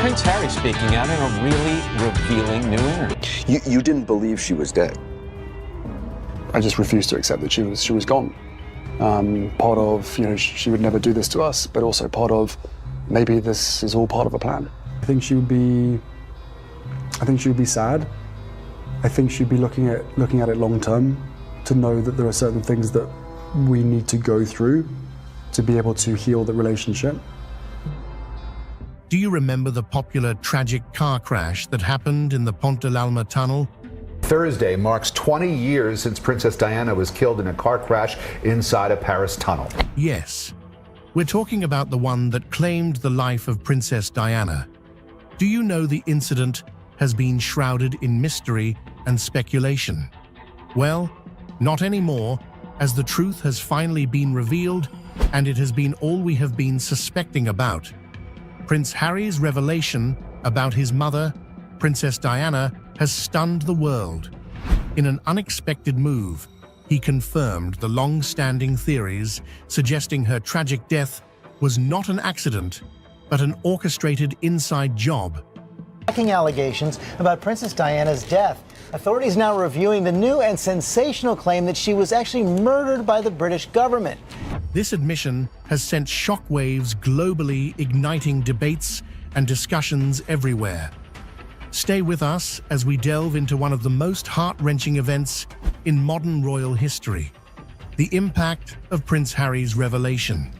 Prince Harry speaking out in a really revealing new interview. You didn't believe she was dead? I just refused to accept that she was gone. Part of, she would never do this to us, but also part of, maybe this is all part of a plan. I think she would be sad. I think she'd be looking at it long term, to know that there are certain things that we need to go through to be able to heal the relationship. Do you remember the popular tragic car crash that happened in the Pont de l'Alma tunnel? Thursday marks 20 years since Princess Diana was killed in a car crash inside a Paris tunnel. Yes, we're talking about the one that claimed the life of Princess Diana. Do you know the incident has been shrouded in mystery and speculation? Well, not anymore, as the truth has finally been revealed, and it has been all we have been suspecting about. Prince Harry's revelation about his mother, Princess Diana, has stunned the world. In an unexpected move, he confirmed the long-standing theories suggesting her tragic death was not an accident, but an orchestrated inside job. Shocking allegations about Princess Diana's death. Authorities now reviewing the new and sensational claim that she was actually murdered by the British government. This admission has sent shockwaves globally, igniting debates and discussions everywhere. Stay with us as we delve into one of the most heart-wrenching events in modern royal history: the impact of Prince Harry's revelation.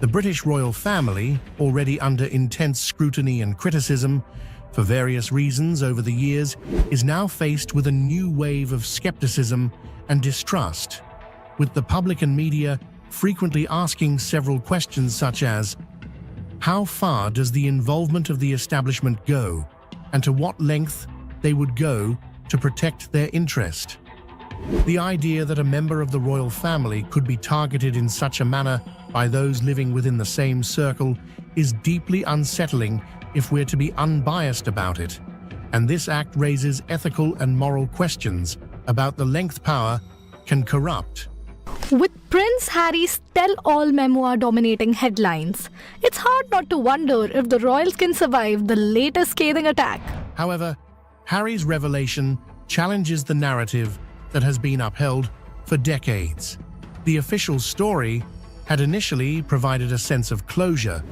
The British royal family, already under intense scrutiny and criticism for various reasons over the years, is now faced with a new wave of skepticism and distrust, with the public and media frequently asking several questions such as, how far does the involvement of the establishment go, and to what length they would go to protect their interest? The idea that a member of the royal family could be targeted in such a manner by those living within the same circle is deeply unsettling if we're to be unbiased about it, and this act raises ethical and moral questions about the length power can corrupt. With Prince Harry's tell-all memoir dominating headlines, it's hard not to wonder if the royals can survive the latest scathing attack. However, Harry's revelation challenges the narrative that has been upheld for decades. The official story had initially provided a sense of closure,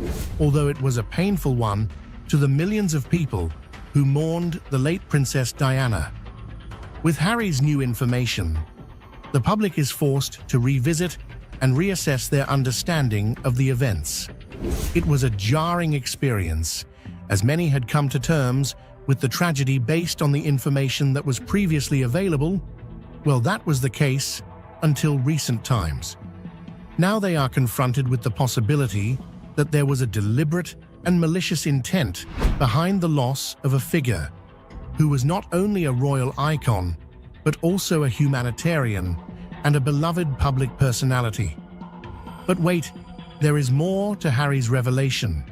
although it was a painful one to the millions of people who mourned the late Princess Diana. With Harry's new information, the public is forced to revisit and reassess their understanding of the events. It was a jarring experience, as many had come to terms with the tragedy based on the information that was previously available. Well, that was the case until recent times. Now they are confronted with the possibility that there was a deliberate and malicious intent behind the loss of a figure who was not only a royal icon, but also a humanitarian and a beloved public personality. But wait, there is more to Harry's revelation.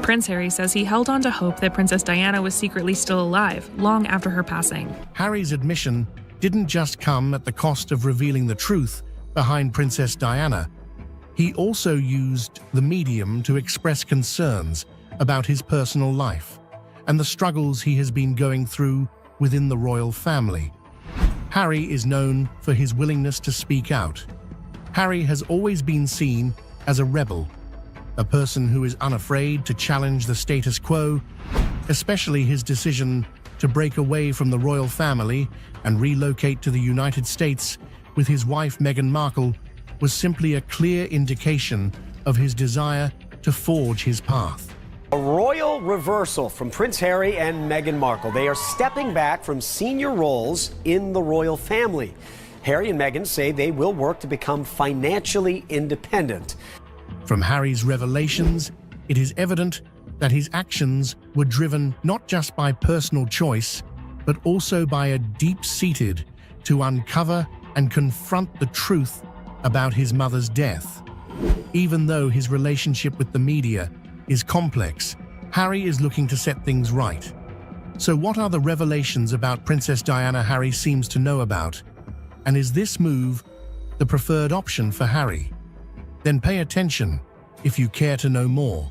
Prince Harry says he held on to hope that Princess Diana was secretly still alive, long after her passing. Harry's admission didn't just come at the cost of revealing the truth behind Princess Diana. He also used the medium to express concerns about his personal life and the struggles he has been going through within the royal family. Harry is known for his willingness to speak out. Harry has always been seen as a rebel, a person who is unafraid to challenge the status quo, especially his decision to break away from the royal family and relocate to the United States with his wife Meghan Markle was simply a clear indication of his desire to forge his path. A royal reversal from Prince Harry and Meghan Markle. They are stepping back from senior roles in the royal family. Harry and Meghan say they will work to become financially independent. From Harry's revelations, it is evident that his actions were driven not just by personal choice, but also by a deep-seated to uncover and confront the truth about his mother's death. Even though his relationship with the media is complex, Harry is looking to set things right. So what are the revelations about Princess Diana Harry seems to know about? And is this move the preferred option for Harry? Then pay attention if you care to know more.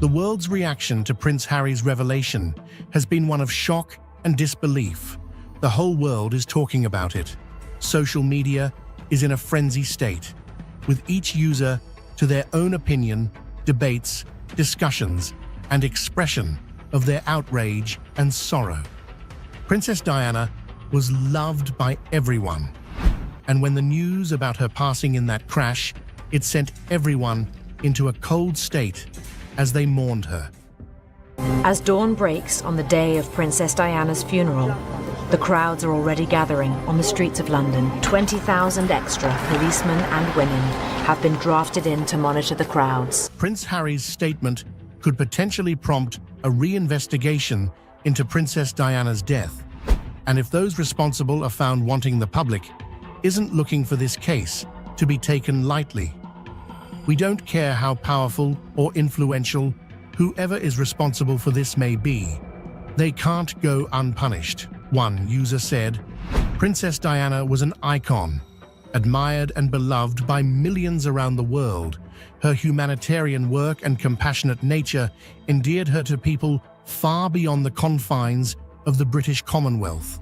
The world's reaction to Prince Harry's revelation has been one of shock and disbelief. The whole world is talking about it. Social media is in a frenzy state, with each user to their own opinion, debates, discussions, and expression of their outrage and sorrow. Princess Diana was loved by everyone, and when the news about her passing in that crash, it sent everyone into a cold state as they mourned her. As dawn breaks on the day of Princess Diana's funeral, the crowds are already gathering on the streets of London. 20,000 extra policemen and women have been drafted in to monitor the crowds. Prince Harry's statement could potentially prompt a reinvestigation into Princess Diana's death, and if those responsible are found wanting, the public isn't looking for this case to be taken lightly. We don't care how powerful or influential whoever is responsible for this may be. They can't go unpunished. One user said, "Princess Diana was an icon, admired and beloved by millions around the world. Her humanitarian work and compassionate nature endeared her to people far beyond the confines of the British Commonwealth.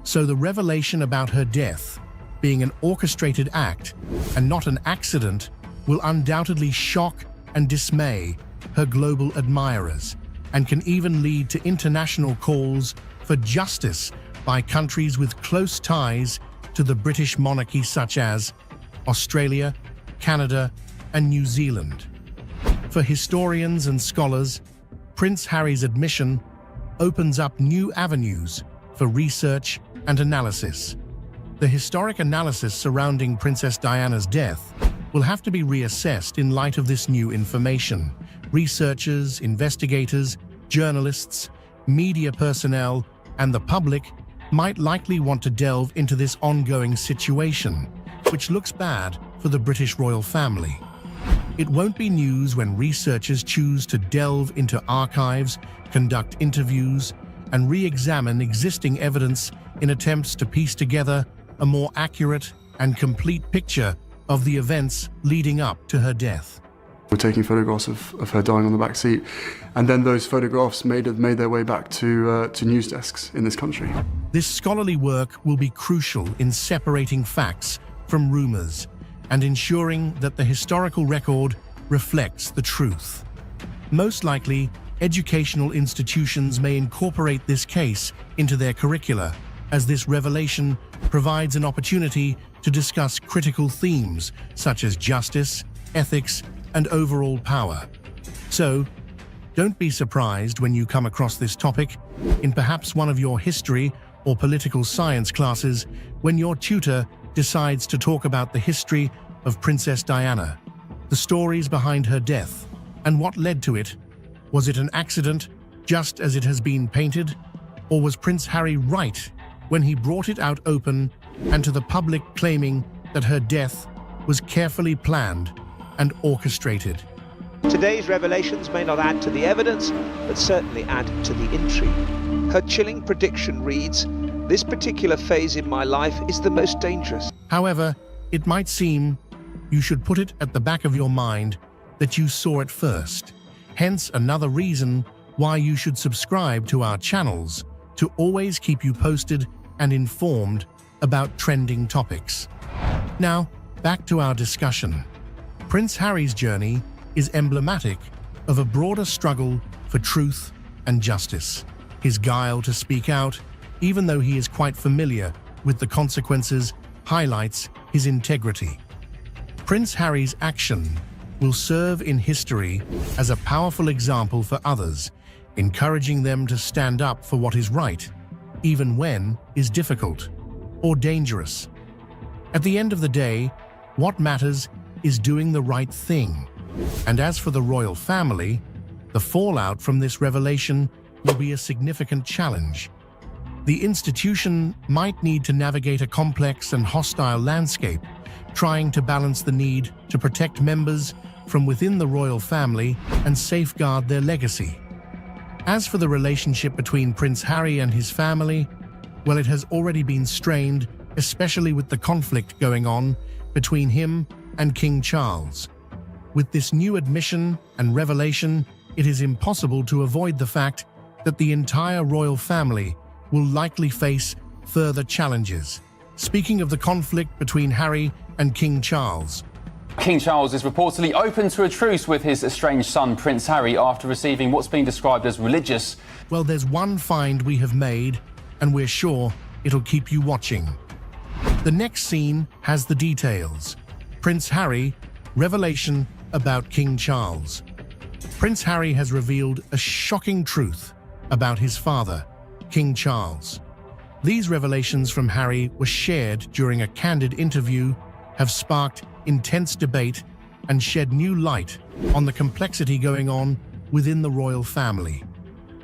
So the revelation about her death, being an orchestrated act and not an accident, will undoubtedly shock and dismay her global admirers, and can even lead to international calls for justice by countries with close ties to the British monarchy, such as Australia, Canada, and New Zealand." For historians and scholars, Prince Harry's admission opens up new avenues for research and analysis. The historic analysis surrounding Princess Diana's death will have to be reassessed in light of this new information. Researchers, investigators, journalists, media personnel, and the public might likely want to delve into this ongoing situation, which looks bad for the British royal family. It won't be news when researchers choose to delve into archives, conduct interviews, and re-examine existing evidence in attempts to piece together a more accurate and complete picture of the events leading up to her death. We're taking photographs of her dying on the back seat, and then those photographs made their way back to news desks in this country. This scholarly work will be crucial in separating facts from rumors and ensuring that the historical record reflects the truth. Most likely, educational institutions may incorporate this case into their curricula, as this revelation provides an opportunity to discuss critical themes such as justice, ethics, and overall power. So, don't be surprised when you come across this topic in perhaps one of your history or political science classes when your tutor decides to talk about the history of Princess Diana, the stories behind her death, and what led to it. Was it an accident, just as it has been painted? Or was Prince Harry right when he brought it out open and to the public, claiming that her death was carefully planned and orchestrated? Today's revelations may not add to the evidence, but certainly add to the intrigue. Her chilling prediction reads, "This particular phase in my life is the most dangerous." However, it might seem you should put it at the back of your mind that you saw it first. Hence, another reason why you should subscribe to our channels to always keep you posted and informed about trending topics. Now, back to our discussion. Prince Harry's journey is emblematic of a broader struggle for truth and justice. His guile to speak out, even though he is quite familiar with the consequences, highlights his integrity. Prince Harry's action will serve in history as a powerful example for others, encouraging them to stand up for what is right, even when is difficult or dangerous. At the end of the day, what matters is doing the right thing. And as for the royal family, the fallout from this revelation will be a significant challenge. The institution might need to navigate a complex and hostile landscape, trying to balance the need to protect members from within the royal family and safeguard their legacy. As for the relationship between Prince Harry and his family, well, it has already been strained, especially with the conflict going on between him and King Charles. With this new admission and revelation, it is impossible to avoid the fact that the entire royal family will likely face further challenges. Speaking of the conflict between Harry and King Charles, King Charles is reportedly open to a truce with his estranged son, Prince Harry, after receiving what's been described as religious. well, there's one find we have made, and we're sure it'll keep you watching. The next scene has the details. Prince Harry, revelation about King Charles. Prince Harry has revealed a shocking truth about his father, King Charles. These revelations from Harry were shared during a candid interview, have sparked intense debate, and shed new light on the complexity going on within the royal family.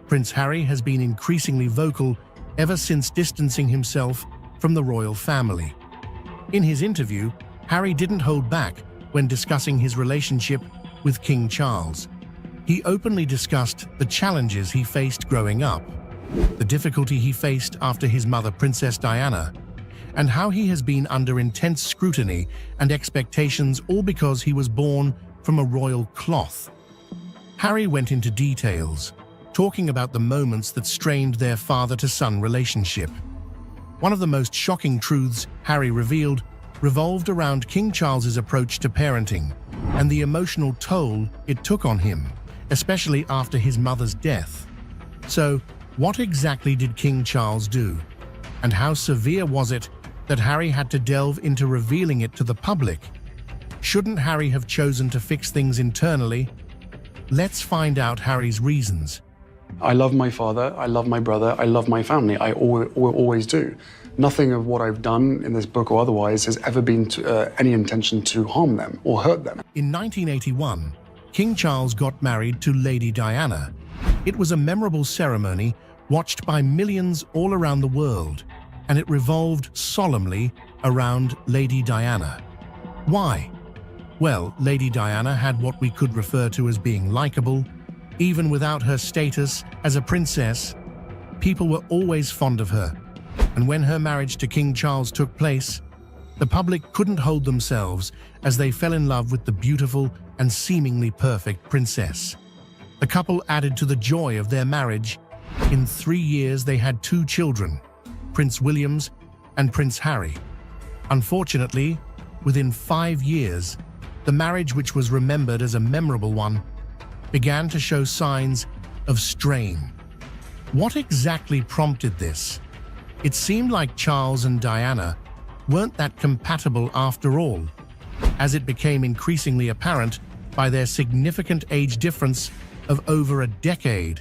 Prince Harry has been increasingly vocal ever since distancing himself from the royal family. In his interview, Harry didn't hold back when discussing his relationship with King Charles. He openly discussed the challenges he faced growing up, the difficulty he faced after his mother, Princess Diana, and how he has been under intense scrutiny and expectations, all because he was born from a royal cloth. Harry went into details, talking about the moments that strained their father-to-son relationship. One of the most shocking truths Harry revealed revolved around King Charles's approach to parenting and the emotional toll it took on him, especially after his mother's death. So, what exactly did King Charles do? And how severe was it that Harry had to delve into revealing it to the public? Shouldn't Harry have chosen to fix things internally? Let's find out Harry's reasons. I love my father, I love my brother, I love my family. I always do. Nothing of what I've done in this book or otherwise has ever been any intention to harm them or hurt them. In 1981, King Charles got married to Lady Diana. It was a memorable ceremony watched by millions all around the world, and it revolved solemnly around Lady Diana. Why? Well, Lady Diana had what we could refer to as being likable. Even without her status as a princess, people were always fond of her. And when her marriage to King Charles took place, the public couldn't hold themselves as they fell in love with the beautiful and seemingly perfect princess. The couple added to the joy of their marriage. In 3 years, they had 2 children, Prince William and Prince Harry. Unfortunately, within 5 years, the marriage, which was remembered as a memorable one, began to show signs of strain. What exactly prompted this? It seemed like Charles and Diana weren't that compatible after all, as it became increasingly apparent by their significant age difference of over a decade.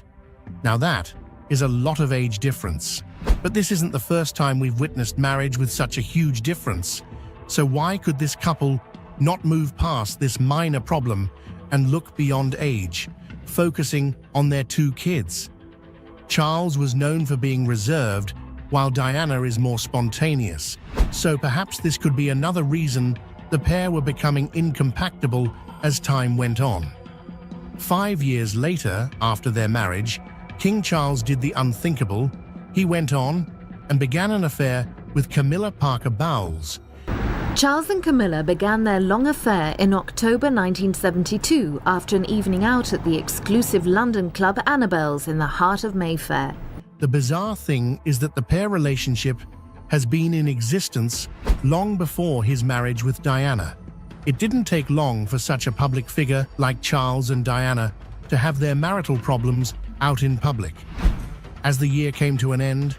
Now that is a lot of age difference. But this isn't the first time we've witnessed marriage with such a huge difference. So why could this couple not move past this minor problem and look beyond age, focusing on their 2 kids? Charles was known for being reserved, while Diana is more spontaneous. So perhaps this could be another reason the pair were becoming incompatible as time went on. 5 years later, after their marriage, King Charles did the unthinkable. He went on and began an affair with Camilla Parker Bowles. Charles and Camilla began their long affair in October 1972 after an evening out at the exclusive London club Annabelle's in the heart of Mayfair. The bizarre thing is that the pair relationship has been in existence long before his marriage with Diana. It didn't take long for such a public figure like Charles and Diana to have their marital problems out in public. As the year came to an end,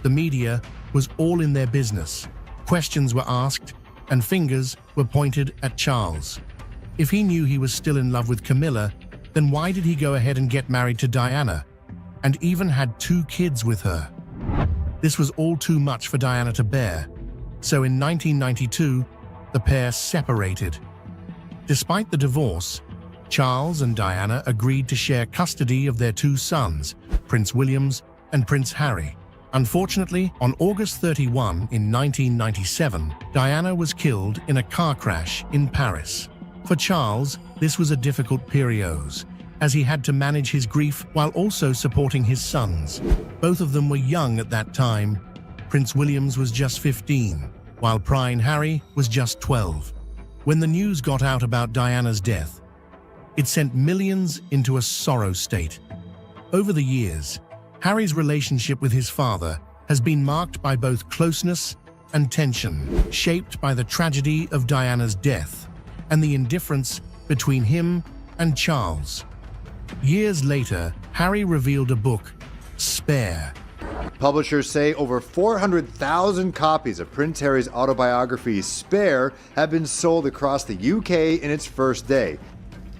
the media was all in their business. Questions were asked and fingers were pointed at Charles. If he knew he was still in love with Camilla, then why did he go ahead and get married to Diana, and even had 2 kids with her? This was all too much for Diana to bear. So in 1992, the pair separated. Despite the divorce, Charles and Diana agreed to share custody of their 2 sons, Prince William and Prince Harry. Unfortunately, on August 31 in 1997, Diana was killed in a car crash in Paris. For Charles, this was a difficult period, as he had to manage his grief while also supporting his sons. Both of them were young at that time. Prince William was just 15, while Prince Harry was just 12. When the news got out about Diana's death, It sent millions into a sorrow state. Over the years, Harry's relationship with his father has been marked by both closeness and tension, shaped by the tragedy of Diana's death and the indifference between him and Charles. Years later, Harry revealed a book, Spare. Publishers say over 400,000 copies of Prince Harry's autobiography, Spare, have been sold across the UK in its first day.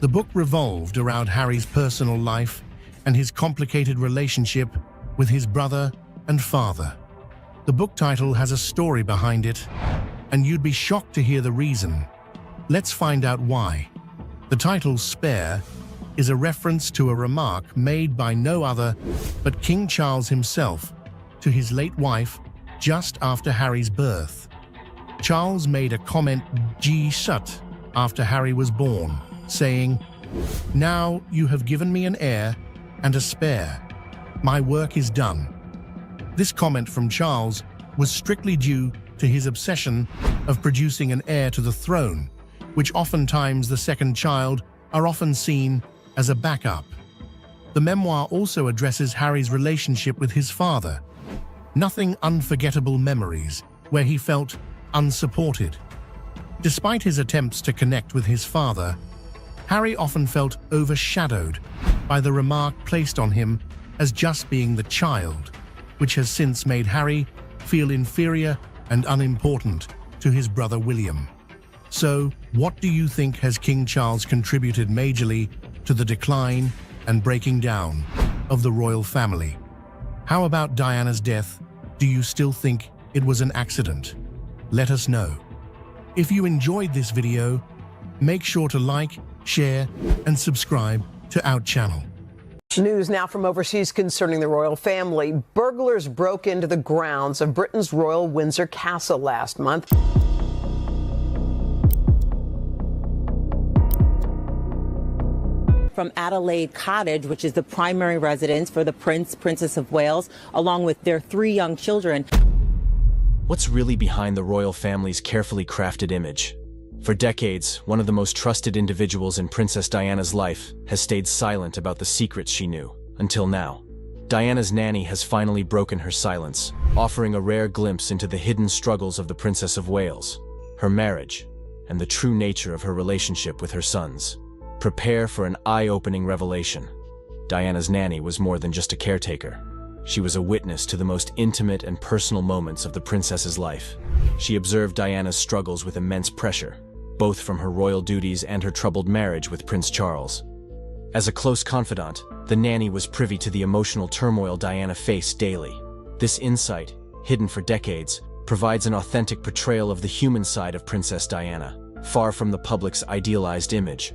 The book revolved around Harry's personal life and his complicated relationship with his brother and father. The book title has a story behind it, and you'd be shocked to hear the reason. Let's find out why. The title Spare is a reference to a remark made by no other but King Charles himself to his late wife just after Harry's birth. Charles made a comment shut after Harry was born, saying, "Now you have given me an heir and a spare. My work is done." This comment from Charles was strictly due to his obsession of producing an heir to the throne, which oftentimes the second child are often seen as a backup. The memoir also addresses Harry's relationship with his father. Nothing unforgettable memories, where he felt unsupported. Despite his attempts to connect with his father, Harry often felt overshadowed by the remark placed on him as just being the child, which has since made Harry feel inferior and unimportant to his brother William. So, what do you think has King Charles contributed majorly to the decline and breaking down of the royal family? How about Diana's death? Do you still think it was an accident? Let us know. If you enjoyed this video, make sure to like, share, and subscribe to our channel. News now from overseas concerning the royal family. Burglars broke into the grounds of Britain's Royal Windsor Castle last month. From Adelaide Cottage, which is the primary residence for the Princess of Wales, along with their 3 young children. What's really behind the royal family's carefully crafted image? For decades, one of the most trusted individuals in Princess Diana's life has stayed silent about the secrets she knew, until now. Diana's nanny has finally broken her silence, offering a rare glimpse into the hidden struggles of the Princess of Wales, her marriage, and the true nature of her relationship with her sons. Prepare for an eye-opening revelation. Diana's nanny was more than just a caretaker. She was a witness to the most intimate and personal moments of the princess's life. She observed Diana's struggles with immense pressure, both from her royal duties and her troubled marriage with Prince Charles. As a close confidant, the nanny was privy to the emotional turmoil Diana faced daily. This insight, hidden for decades, provides an authentic portrayal of the human side of Princess Diana, far from the public's idealized image.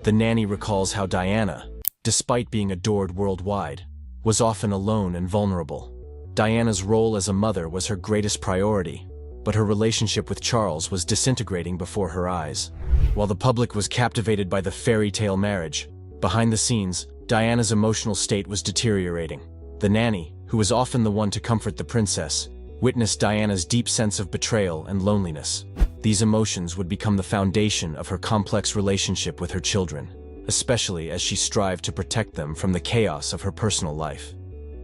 The nanny recalls how Diana, despite being adored worldwide, was often alone and vulnerable. Diana's role as a mother was her greatest priority, but her relationship with Charles was disintegrating before her eyes. While the public was captivated by the fairy tale marriage, behind the scenes, Diana's emotional state was deteriorating. The nanny, who was often the one to comfort the princess, witnessed Diana's deep sense of betrayal and loneliness. These emotions would become the foundation of her complex relationship with her children, especially as she strived to protect them from the chaos of her personal life.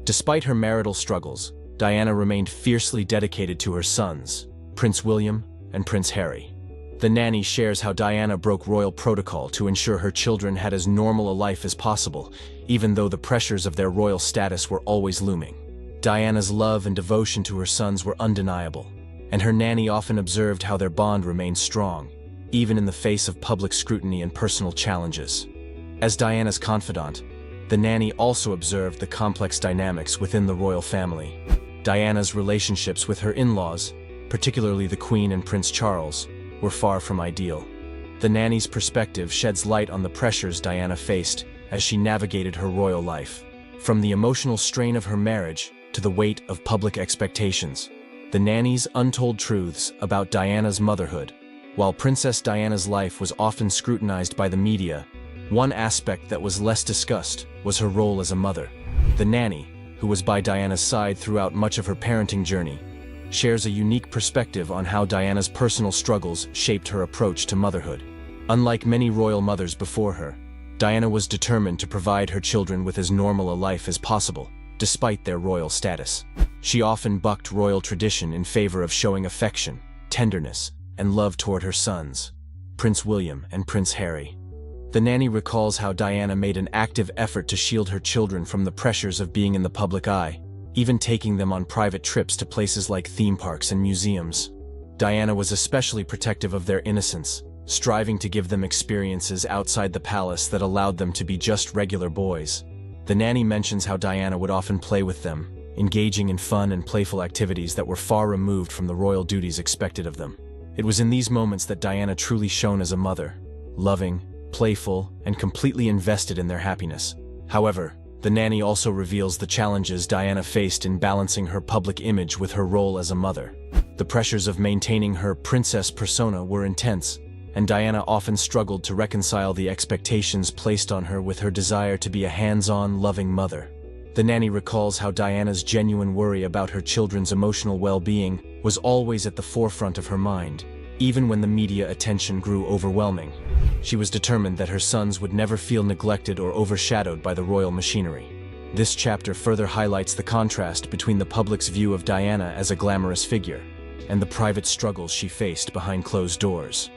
Despite her marital struggles, Diana remained fiercely dedicated to her sons, Prince William and Prince Harry. The nanny shares how Diana broke royal protocol to ensure her children had as normal a life as possible, even though the pressures of their royal status were always looming. Diana's love and devotion to her sons were undeniable, and her nanny often observed how their bond remained strong, even in the face of public scrutiny and personal challenges. As Diana's confidant, the nanny also observed the complex dynamics within the royal family. Diana's relationships with her in-laws, particularly the Queen and Prince Charles, were far from ideal. The nanny's perspective sheds light on the pressures Diana faced as she navigated her royal life. From the emotional strain of her marriage to the weight of public expectations, the nanny's untold truths about Diana's motherhood. While Princess Diana's life was often scrutinized by the media, one aspect that was less discussed was her role as a mother. The nanny, who was by Diana's side throughout much of her parenting journey, shares a unique perspective on how Diana's personal struggles shaped her approach to motherhood. Unlike many royal mothers before her, Diana was determined to provide her children with as normal a life as possible, despite their royal status. She often bucked royal tradition in favor of showing affection, tenderness, and love toward her sons, Prince William and Prince Harry. The nanny recalls how Diana made an active effort to shield her children from the pressures of being in the public eye, even taking them on private trips to places like theme parks and museums. Diana was especially protective of their innocence, striving to give them experiences outside the palace that allowed them to be just regular boys. The nanny mentions how Diana would often play with them, engaging in fun and playful activities that were far removed from the royal duties expected of them. It was in these moments that Diana truly shone as a mother, loving, playful, and completely invested in their happiness. However, the nanny also reveals the challenges Diana faced in balancing her public image with her role as a mother. The pressures of maintaining her princess persona were intense, and Diana often struggled to reconcile the expectations placed on her with her desire to be a hands-on, loving mother. The nanny recalls how Diana's genuine worry about her children's emotional well-being was always at the forefront of her mind, even when the media attention grew overwhelming. She was determined that her sons would never feel neglected or overshadowed by the royal machinery. This chapter further highlights the contrast between the public's view of Diana as a glamorous figure and the private struggles she faced behind closed doors.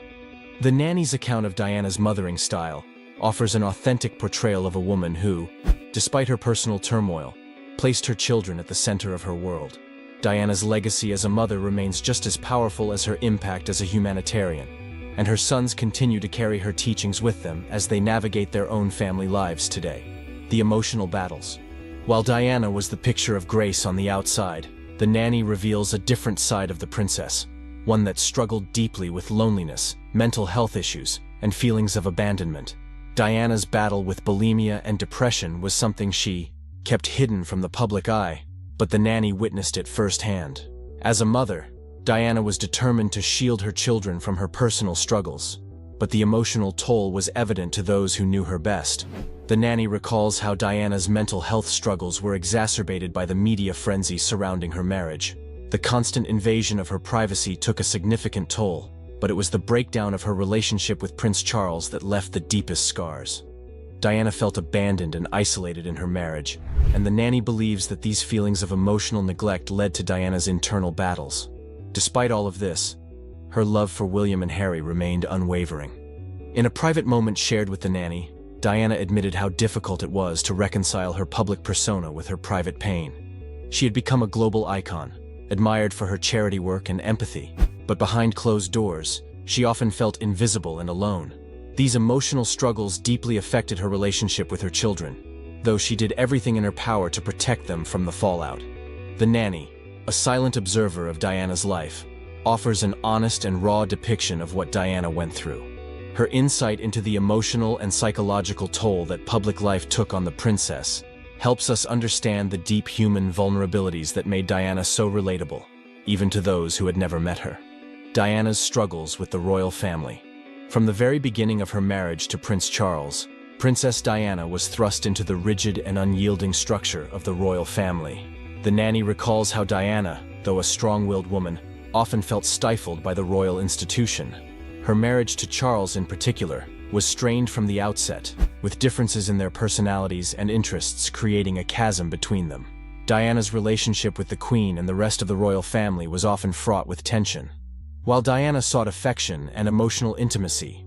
The nanny's account of Diana's mothering style offers an authentic portrayal of a woman who, despite her personal turmoil, placed her children at the center of her world. Diana's legacy as a mother remains just as powerful as her impact as a humanitarian, and her sons continue to carry her teachings with them as they navigate their own family lives today. The emotional battles. While Diana was the picture of grace on the outside, the nanny reveals a different side of the princess, one that struggled deeply with loneliness, mental health issues, and feelings of abandonment. Diana's battle with bulimia and depression was something she kept hidden from the public eye, but the nanny witnessed it firsthand. As a mother, Diana was determined to shield her children from her personal struggles, but the emotional toll was evident to those who knew her best. The nanny recalls how Diana's mental health struggles were exacerbated by the media frenzy surrounding her marriage. The constant invasion of her privacy took a significant toll, but it was the breakdown of her relationship with Prince Charles that left the deepest scars. Diana felt abandoned and isolated in her marriage, and the nanny believes that these feelings of emotional neglect led to Diana's internal battles. Despite all of this, her love for William and Harry remained unwavering. In a private moment shared with the nanny, Diana admitted how difficult it was to reconcile her public persona with her private pain. She had become a global icon, admired for her charity work and empathy, but behind closed doors, she often felt invisible and alone. These emotional struggles deeply affected her relationship with her children, though she did everything in her power to protect them from the fallout. The nanny, a silent observer of Diana's life, offers an honest and raw depiction of what Diana went through. Her insight into the emotional and psychological toll that public life took on the princess helps us understand the deep human vulnerabilities that made Diana so relatable, even to those who had never met her. Diana's struggles with the royal family. From the very beginning of her marriage to Prince Charles, Princess Diana was thrust into the rigid and unyielding structure of the royal family. The nanny recalls how Diana, though a strong-willed woman, often felt stifled by the royal institution. Her marriage to Charles in particular was strained from the outset, with differences in their personalities and interests creating a chasm between them. Diana's relationship with the Queen and the rest of the royal family was often fraught with tension. While Diana sought affection and emotional intimacy,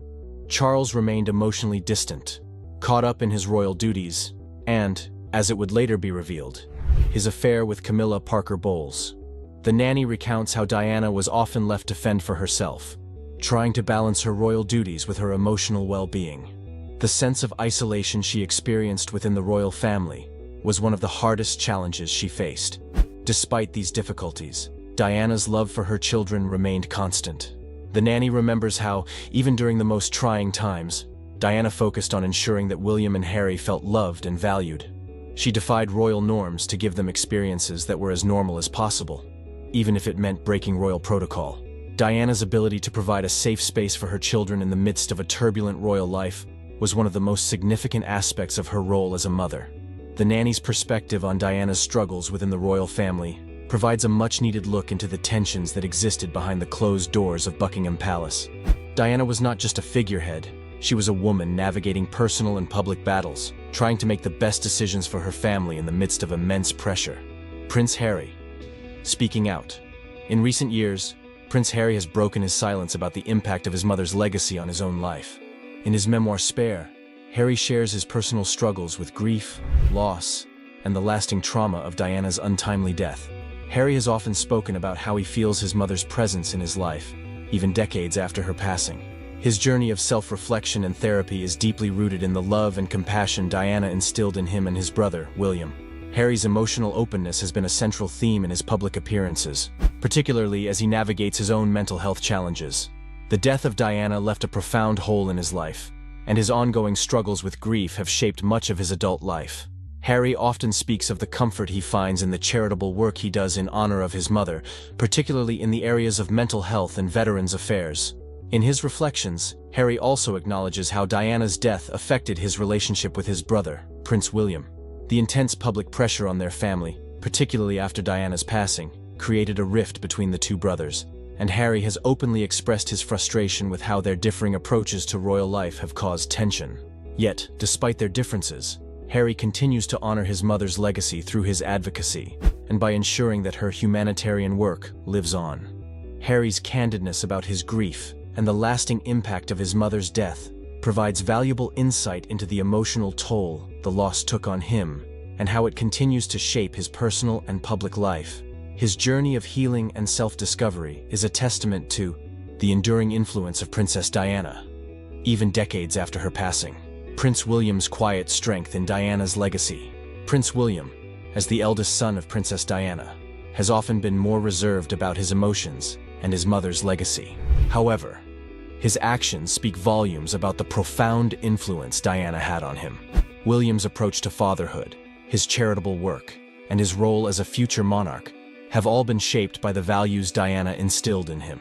Charles remained emotionally distant, caught up in his royal duties, and, as it would later be revealed, his affair with Camilla Parker Bowles. The nanny recounts how Diana was often left to fend for herself, trying to balance her royal duties with her emotional well-being. The sense of isolation she experienced within the royal family was one of the hardest challenges she faced. Despite these difficulties, Diana's love for her children remained constant. The nanny remembers how, even during the most trying times, Diana focused on ensuring that William and Harry felt loved and valued. She defied royal norms to give them experiences that were as normal as possible, even if it meant breaking royal protocol. Diana's ability to provide a safe space for her children in the midst of a turbulent royal life was one of the most significant aspects of her role as a mother. The nanny's perspective on Diana's struggles within the royal family provides a much-needed look into the tensions that existed behind the closed doors of Buckingham Palace. Diana was not just a figurehead, She was a woman navigating personal and public battles, trying to make the best decisions for her family in the midst of immense pressure. Prince Harry. Speaking out. In recent years, Prince Harry has broken his silence about the impact of his mother's legacy on his own life. In his memoir Spare, Harry shares his personal struggles with grief, loss, and the lasting trauma of Diana's untimely death. Harry has often spoken about how he feels his mother's presence in his life, even decades after her passing. His journey of self-reflection and therapy is deeply rooted in the love and compassion Diana instilled in him and his brother, William. Harry's emotional openness has been a central theme in his public appearances, particularly as he navigates his own mental health challenges. The death of Diana left a profound hole in his life, and his ongoing struggles with grief have shaped much of his adult life. Harry often speaks of the comfort he finds in the charitable work he does in honor of his mother, particularly in the areas of mental health and veterans affairs. In his reflections, Harry also acknowledges how Diana's death affected his relationship with his brother, Prince William. The intense public pressure on their family, particularly after Diana's passing, created a rift between the two brothers, and Harry has openly expressed his frustration with how their differing approaches to royal life have caused tension. Yet, despite their differences, Harry continues to honor his mother's legacy through his advocacy, and by ensuring that her humanitarian work lives on. Harry's candidness about his grief and the lasting impact of his mother's death provides valuable insight into the emotional toll the loss took on him and how it continues to shape his personal and public life. His journey of healing and self-discovery is a testament to the enduring influence of Princess Diana. Even decades after her passing, Prince William's quiet strength in Diana's legacy. Prince William, as the eldest son of Princess Diana, has often been more reserved about his emotions and his mother's legacy. However, his actions speak volumes about the profound influence Diana had on him. William's approach to fatherhood, his charitable work, and his role as a future monarch have all been shaped by the values Diana instilled in him.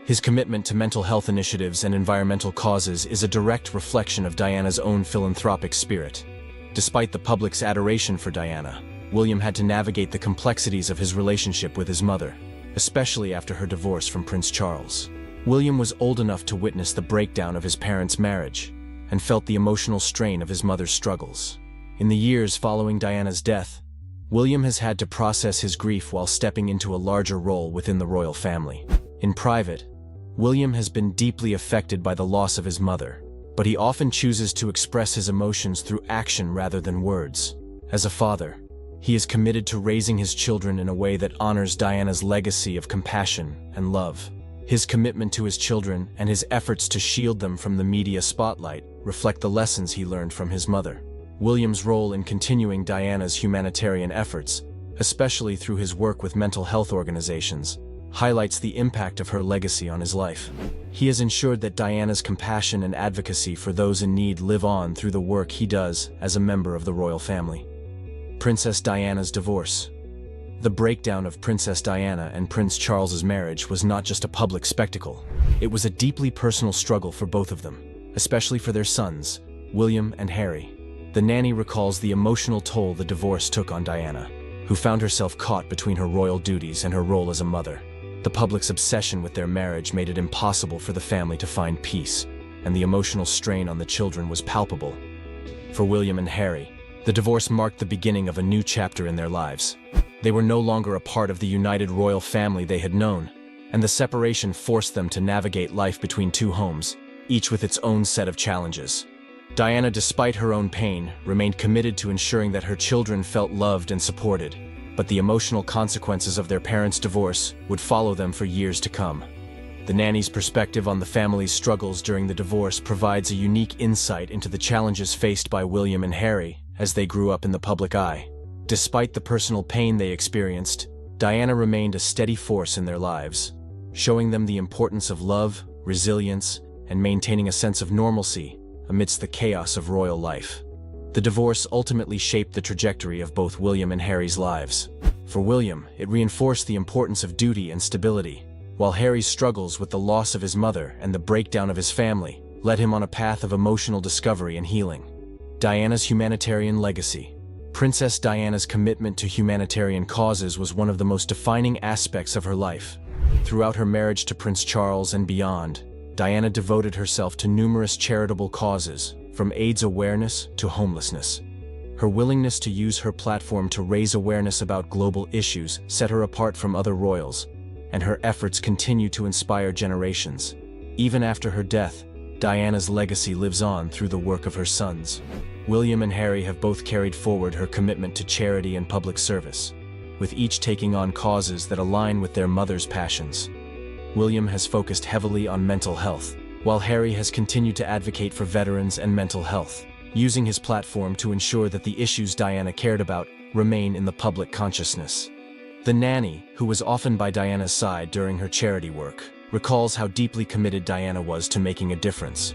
His commitment to mental health initiatives and environmental causes is a direct reflection of Diana's own philanthropic spirit. Despite the public's adoration for Diana, William had to navigate the complexities of his relationship with his mother, especially after her divorce from Prince Charles. William was old enough to witness the breakdown of his parents' marriage and felt the emotional strain of his mother's struggles. In the years following Diana's death, William has had to process his grief while stepping into a larger role within the royal family. In private, William has been deeply affected by the loss of his mother, but he often chooses to express his emotions through action rather than words. As a father, he is committed to raising his children in a way that honors Diana's legacy of compassion and love. His commitment to his children and his efforts to shield them from the media spotlight reflect the lessons he learned from his mother. William's role in continuing Diana's humanitarian efforts, especially through his work with mental health organizations, highlights the impact of her legacy on his life. He has ensured that Diana's compassion and advocacy for those in need live on through the work he does as a member of the royal family. Princess Diana's divorce. The breakdown of Princess Diana and Prince Charles's marriage was not just a public spectacle. It was a deeply personal struggle for both of them, especially for their sons, William and Harry. The nanny recalls the emotional toll the divorce took on Diana, who found herself caught between her royal duties and her role as a mother. The public's obsession with their marriage made it impossible for the family to find peace, and the emotional strain on the children was palpable. For William and Harry, the divorce marked the beginning of a new chapter in their lives. They were no longer a part of the united royal family they had known, and the separation forced them to navigate life between two homes, each with its own set of challenges. Diana, despite her own pain, remained committed to ensuring that her children felt loved and supported, but the emotional consequences of their parents' divorce would follow them for years to come. The nanny's perspective on the family's struggles during the divorce provides a unique insight into the challenges faced by William and Harry as they grew up in the public eye. Despite the personal pain they experienced, Diana remained a steady force in their lives, showing them the importance of love, resilience, and maintaining a sense of normalcy amidst the chaos of royal life. The divorce ultimately shaped the trajectory of both William and Harry's lives. For William, it reinforced the importance of duty and stability, while Harry's struggles with the loss of his mother and the breakdown of his family led him on a path of emotional discovery and healing. Diana's humanitarian legacy. Princess Diana's commitment to humanitarian causes was one of the most defining aspects of her life. Throughout her marriage to Prince Charles and beyond, Diana devoted herself to numerous charitable causes, from AIDS awareness to homelessness. Her willingness to use her platform to raise awareness about global issues set her apart from other royals, and her efforts continue to inspire generations. Even after her death, Diana's legacy lives on through the work of her sons. William and Harry have both carried forward her commitment to charity and public service, with each taking on causes that align with their mother's passions. William has focused heavily on mental health, while Harry has continued to advocate for veterans and mental health, using his platform to ensure that the issues Diana cared about remain in the public consciousness. The nanny, who was often by Diana's side during her charity work, recalls how deeply committed Diana was to making a difference.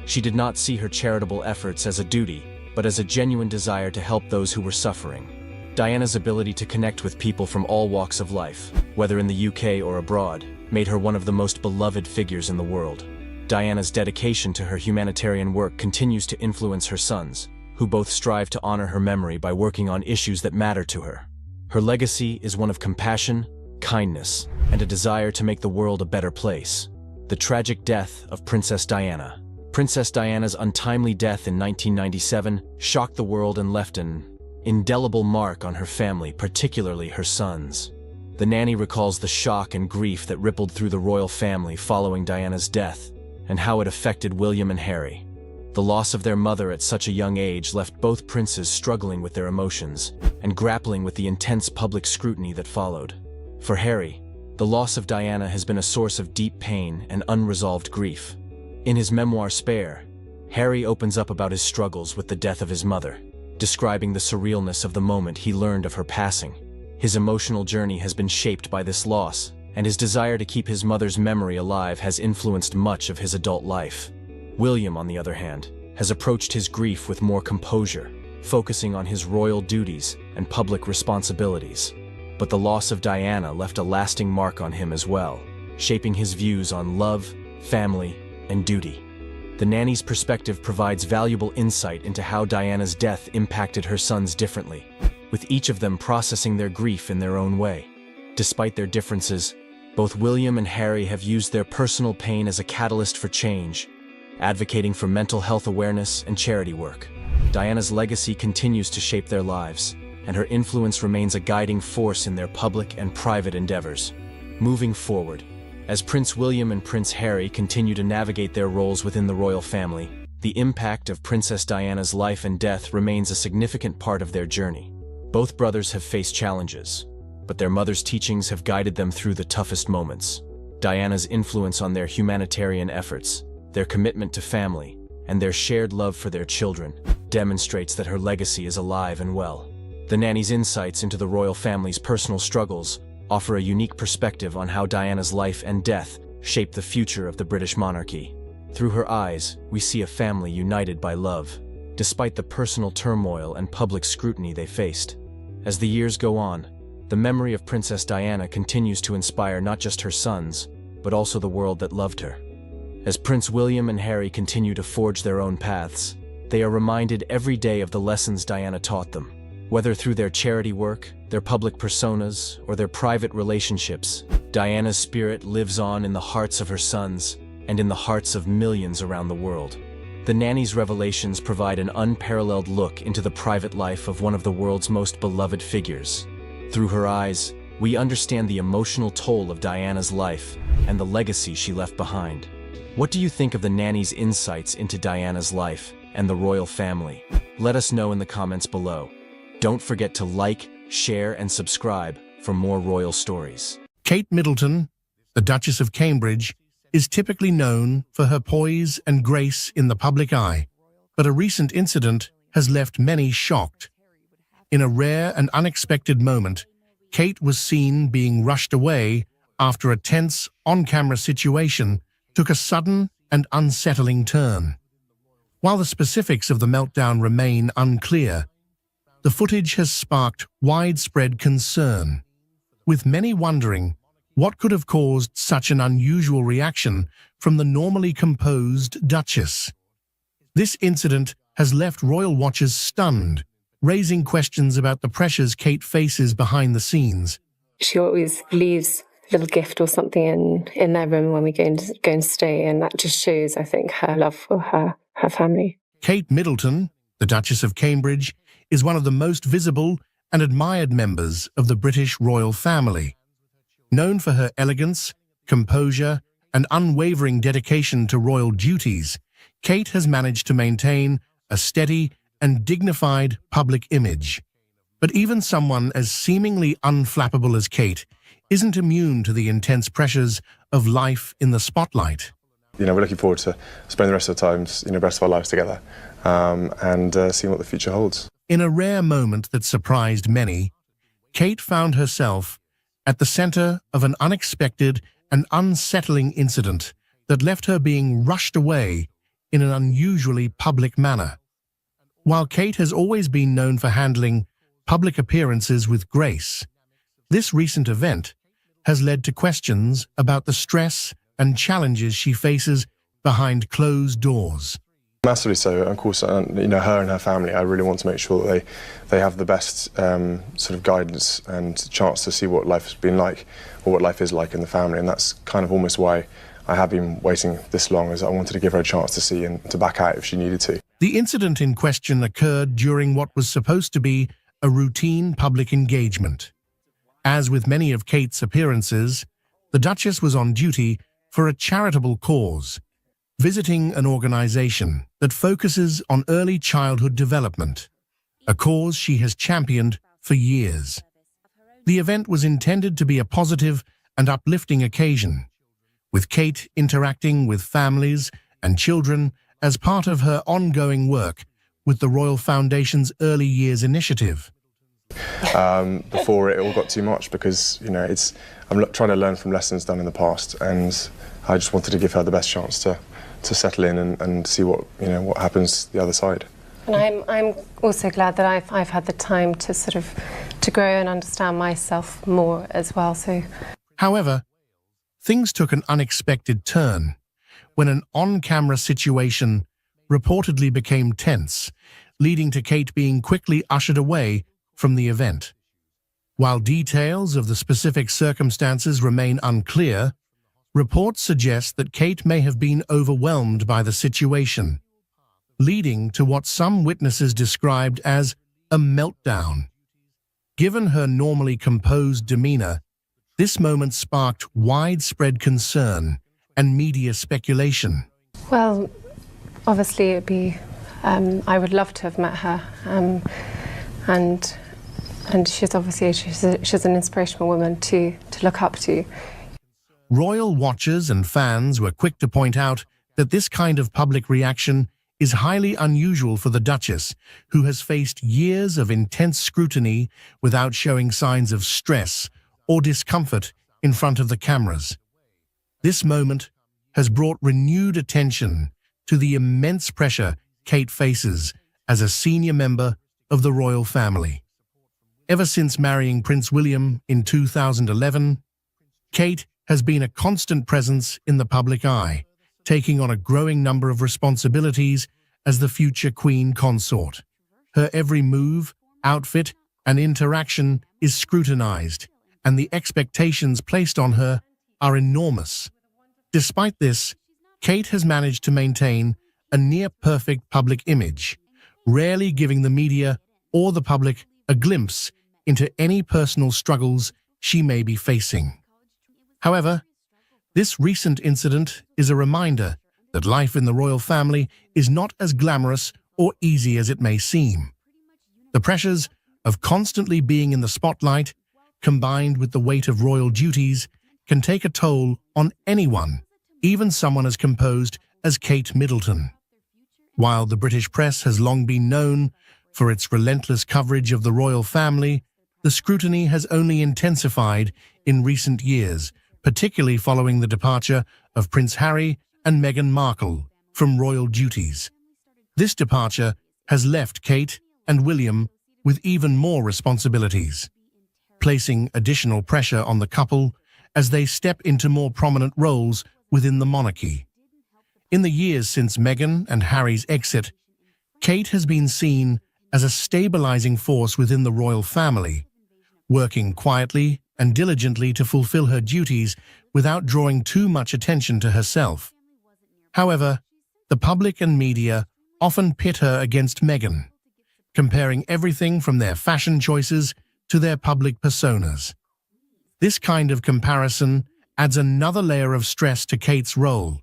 She did not see her charitable efforts as a duty, but as a genuine desire to help those who were suffering. Diana's ability to connect with people from all walks of life, whether in the UK or abroad, made her one of the most beloved figures in the world. Diana's dedication to her humanitarian work continues to influence her sons, who both strive to honor her memory by working on issues that matter to her. Her legacy is one of compassion, kindness, and a desire to make the world a better place. The tragic death of Princess Diana. Princess Diana's untimely death in 1997 shocked the world and left an indelible mark on her family, particularly her sons. The nanny recalls the shock and grief that rippled through the royal family following Diana's death, and how it affected William and Harry. The loss of their mother at such a young age left both princes struggling with their emotions and grappling with the intense public scrutiny that followed. For Harry, the loss of Diana has been a source of deep pain and unresolved grief. In his memoir Spare, Harry opens up about his struggles with the death of his mother, describing the surrealness of the moment he learned of her passing. His emotional journey has been shaped by this loss, and his desire to keep his mother's memory alive has influenced much of his adult life. William, on the other hand, has approached his grief with more composure, focusing on his royal duties and public responsibilities. But the loss of Diana left a lasting mark on him as well, shaping his views on love, family, and duty. The nanny's perspective provides valuable insight into how Diana's death impacted her sons differently, with each of them processing their grief in their own way. Despite their differences, both William and Harry have used their personal pain as a catalyst for change, advocating for mental health awareness and charity work. Diana's legacy continues to shape their lives, and her influence remains a guiding force in their public and private endeavors. Moving forward, as Prince William and Prince Harry continue to navigate their roles within the royal family, the impact of Princess Diana's life and death remains a significant part of their journey. Both brothers have faced challenges, but their mother's teachings have guided them through the toughest moments. Diana's influence on their humanitarian efforts, their commitment to family, and their shared love for their children demonstrates that her legacy is alive and well. The nanny's insights into the royal family's personal struggles offer a unique perspective on how Diana's life and death shaped the future of the British monarchy. Through her eyes, we see a family united by love, despite the personal turmoil and public scrutiny they faced. As the years go on, the memory of Princess Diana continues to inspire not just her sons, but also the world that loved her. As Prince William and Harry continue to forge their own paths, they are reminded every day of the lessons Diana taught them. Whether through their charity work, their public personas, or their private relationships, Diana's spirit lives on in the hearts of her sons and in the hearts of millions around the world. The nanny's revelations provide an unparalleled look into the private life of one of the world's most beloved figures. Through her eyes, we understand the emotional toll of Diana's life and the legacy she left behind. What do you think of the nanny's insights into Diana's life and the royal family? Let us know in the comments below. Don't forget to like, share, and subscribe for more royal stories. Kate Middleton, the Duchess of Cambridge, is typically known for her poise and grace in the public eye, but a recent incident has left many shocked. In a rare and unexpected moment, Kate was seen being rushed away after a tense, on-camera situation took a sudden and unsettling turn. While the specifics of the meltdown remain unclear, the footage has sparked widespread concern, with many wondering what could have caused such an unusual reaction from the normally composed Duchess. This incident has left royal watchers stunned, raising questions about the pressures Kate faces behind the scenes. She always leaves little gift or something in their room when we go and stay, and that just shows, I think, her love for her family. Kate Middleton, the Duchess of Cambridge, is one of the most visible and admired members of the British royal family. Known for her elegance, composure, and unwavering dedication to royal duties, Kate has managed to maintain a steady and dignified public image. But even someone as seemingly unflappable as Kate isn't immune to the intense pressures of life in the spotlight. We're looking forward to spending the rest of the rest of our lives together, and seeing what the future holds. In a rare moment that surprised many, Kate found herself at the center of an unexpected and unsettling incident that left her being rushed away in an unusually public manner. While Kate has always been known for handling public appearances with grace, this recent event has led to questions about the stress and challenges she faces behind closed doors. Massively so. Of course, her and her family, I really want to make sure that they have the best sort of guidance and chance to see what life has been like, or what life is like in the family, and that's kind of almost why I have been waiting this long, as I wanted to give her a chance to see and to back out if she needed to. The incident in question occurred during what was supposed to be a routine public engagement. As with many of Kate's appearances, the Duchess was on duty for a charitable cause, visiting an organization that focuses on early childhood development, a cause she has championed for years. The event was intended to be a positive and uplifting occasion, with Kate interacting with families and children as part of her ongoing work with the Royal Foundation's Early Years Initiative. Before it all got too much, because I'm trying to learn from lessons done in the past, and I just wanted to give her the best chance to settle in and see what happens the other side. And I'm also glad that I've had the time to grow and understand myself more as well. So, however, things took an unexpected turn when an on-camera situation reportedly became tense, leading to Kate being quickly ushered away from the event. While details of the specific circumstances remain unclear, reports suggest that Kate may have been overwhelmed by the situation, leading to what some witnesses described as a meltdown. Given her normally composed demeanor, this moment sparked widespread concern and media speculation. Well, obviously it'd be, I would love to have met her, and she's obviously she's an inspirational woman to look up to. Royal watchers and fans were quick to point out that this kind of public reaction is highly unusual for the Duchess, who has faced years of intense scrutiny without showing signs of stress or discomfort in front of the cameras. This moment has brought renewed attention to the immense pressure Kate faces as a senior member of the royal family. Ever since marrying Prince William in 2011, Kate has been a constant presence in the public eye, taking on a growing number of responsibilities as the future Queen consort. Her every move, outfit, and interaction is scrutinized, and the expectations placed on her are enormous. Despite this, Kate has managed to maintain a near-perfect public image, rarely giving the media or the public a glimpse into any personal struggles she may be facing. However, this recent incident is a reminder that life in the royal family is not as glamorous or easy as it may seem. The pressures of constantly being in the spotlight, combined with the weight of royal duties, can take a toll on anyone, even someone as composed as Kate Middleton. While the British press has long been known for its relentless coverage of the royal family, the scrutiny has only intensified in recent years, particularly following the departure of Prince Harry and Meghan Markle from royal duties. This departure has left Kate and William with even more responsibilities, placing additional pressure on the couple as they step into more prominent roles within the monarchy. In the years since Meghan and Harry's exit, Kate has been seen as a stabilizing force within the royal family, working quietly and diligently to fulfill her duties without drawing too much attention to herself. However, the public and media often pit her against Meghan, comparing everything from their fashion choices to their public personas. This kind of comparison adds another layer of stress to Kate's role,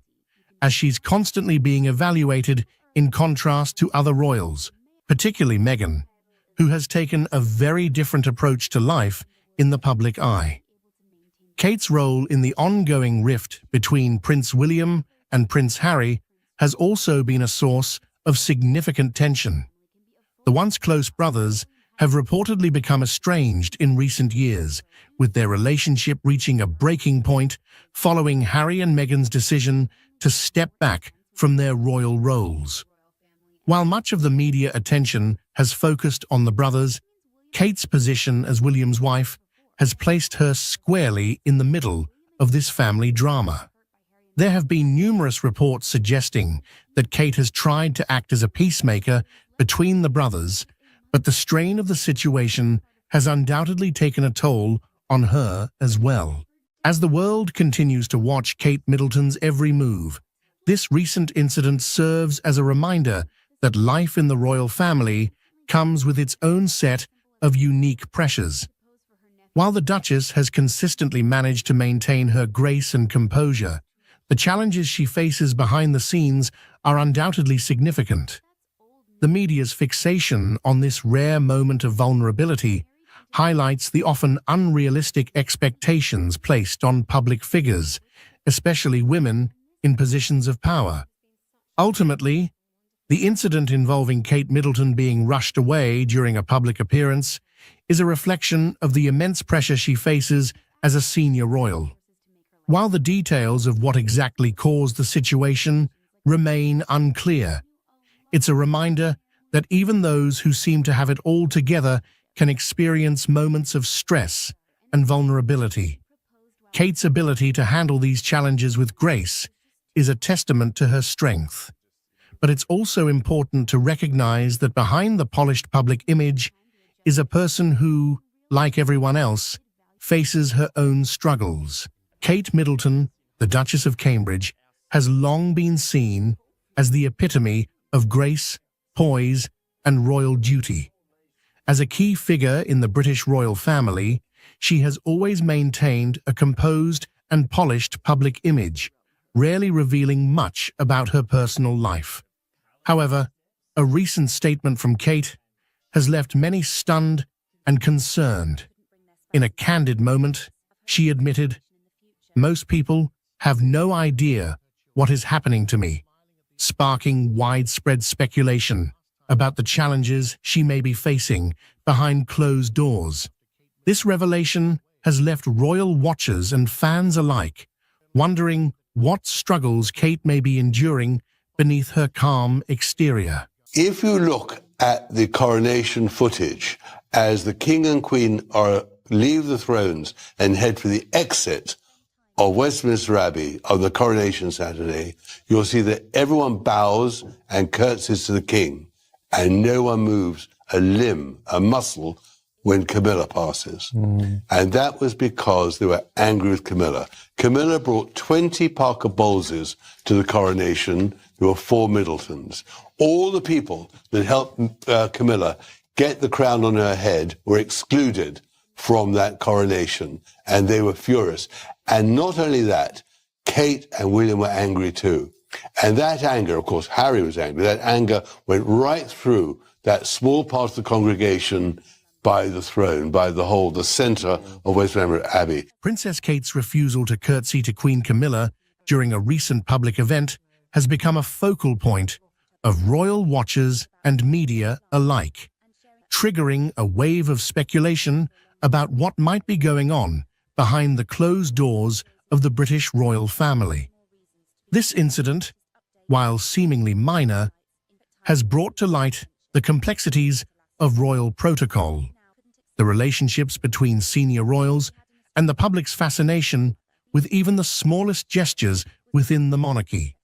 as she's constantly being evaluated in contrast to other royals, particularly Meghan, who has taken a very different approach to life in the public eye. Kate's role in the ongoing rift between Prince William and Prince Harry has also been a source of significant tension. The once close brothers have reportedly become estranged in recent years, with their relationship reaching a breaking point following Harry and Meghan's decision to step back from their royal roles. While much of the media attention has focused on the brothers, Kate's position as William's wife has placed her squarely in the middle of this family drama. There have been numerous reports suggesting that Kate has tried to act as a peacemaker between the brothers, but the strain of the situation has undoubtedly taken a toll on her as well. As the world continues to watch Kate Middleton's every move, this recent incident serves as a reminder that life in the royal family comes with its own set of unique pressures. While the Duchess has consistently managed to maintain her grace and composure, the challenges she faces behind the scenes are undoubtedly significant. The media's fixation on this rare moment of vulnerability highlights the often unrealistic expectations placed on public figures, especially women in positions of power. Ultimately, the incident involving Kate Middleton being rushed away during a public appearance is a reflection of the immense pressure she faces as a senior royal. While the details of what exactly caused the situation remain unclear, it's a reminder that even those who seem to have it all together can experience moments of stress and vulnerability. Kate's ability to handle these challenges with grace is a testament to her strength. But it's also important to recognize that behind the polished public image is a person who, like everyone else, faces her own struggles. Kate Middleton, the Duchess of Cambridge, has long been seen as the epitome of grace, poise, and royal duty. As a key figure in the British royal family, she has always maintained a composed and polished public image, rarely revealing much about her personal life. However, a recent statement from Kate has left many stunned and concerned. In a candid moment, she admitted, "Most people have no idea what is happening to me," sparking widespread speculation about the challenges she may be facing behind closed doors. This revelation has left royal watchers and fans alike wondering what struggles Kate may be enduring beneath her calm exterior. If you look at the coronation footage as the King and Queen leave the thrones and head for the exit of Westminster Abbey on the coronation Saturday, you'll see that everyone bows and curtsies to the King, and no one moves a limb, a muscle, when Camilla passes. And that was because they were angry with Camilla. Camilla brought 20 Parker Bowleses to the coronation. There were 4 Middletons. All the people that helped Camilla get the crown on her head were excluded from that coronation, and they were furious. And not only that, Kate and William were angry too. And that anger, of course, Harry was angry, that anger went right through that small part of the congregation by the throne, by the centre of Westminster Abbey. Princess Kate's refusal to curtsy to Queen Camilla during a recent public event has become a focal point of royal watchers and media alike, triggering a wave of speculation about what might be going on behind the closed doors of the British royal family. This incident, while seemingly minor, has brought to light the complexities of royal protocol, the relationships between senior royals, and the public's fascination with even the smallest gestures within the monarchy.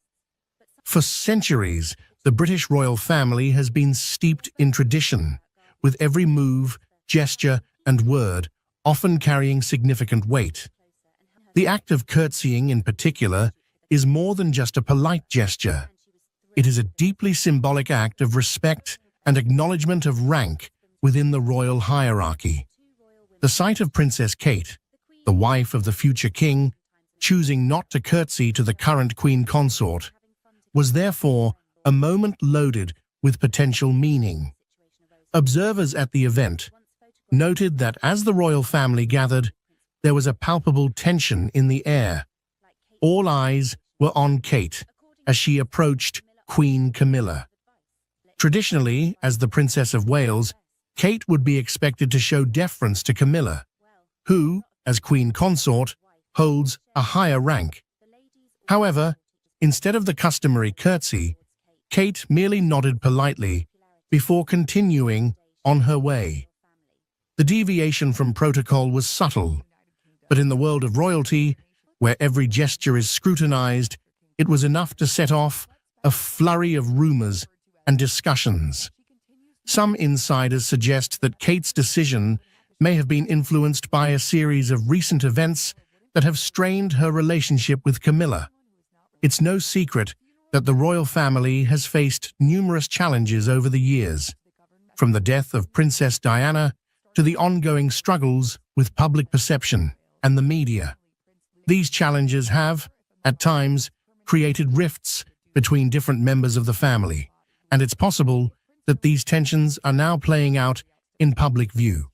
For centuries, the British royal family has been steeped in tradition, with every move, gesture, and word often carrying significant weight. The act of curtsying in particular is more than just a polite gesture. It is a deeply symbolic act of respect and acknowledgement of rank within the royal hierarchy. The sight of Princess Kate, the wife of the future king, choosing not to curtsy to the current queen consort, was therefore a moment loaded with potential meaning. Observers at the event noted that as the royal family gathered, there was a palpable tension in the air. All eyes were on Kate as she approached Queen Camilla. Traditionally, as the Princess of Wales, Kate would be expected to show deference to Camilla, who, as queen consort, holds a higher rank. However, instead of the customary curtsy, Kate merely nodded politely before continuing on her way. The deviation from protocol was subtle, but in the world of royalty, where every gesture is scrutinized, it was enough to set off a flurry of rumors and discussions. Some insiders suggest that Kate's decision may have been influenced by a series of recent events that have strained her relationship with Camilla. It's no secret that the royal family has faced numerous challenges over the years, from the death of Princess Diana to the ongoing struggles with public perception and the media. These challenges have, at times, created rifts between different members of the family, and it's possible that these tensions are now playing out in public view.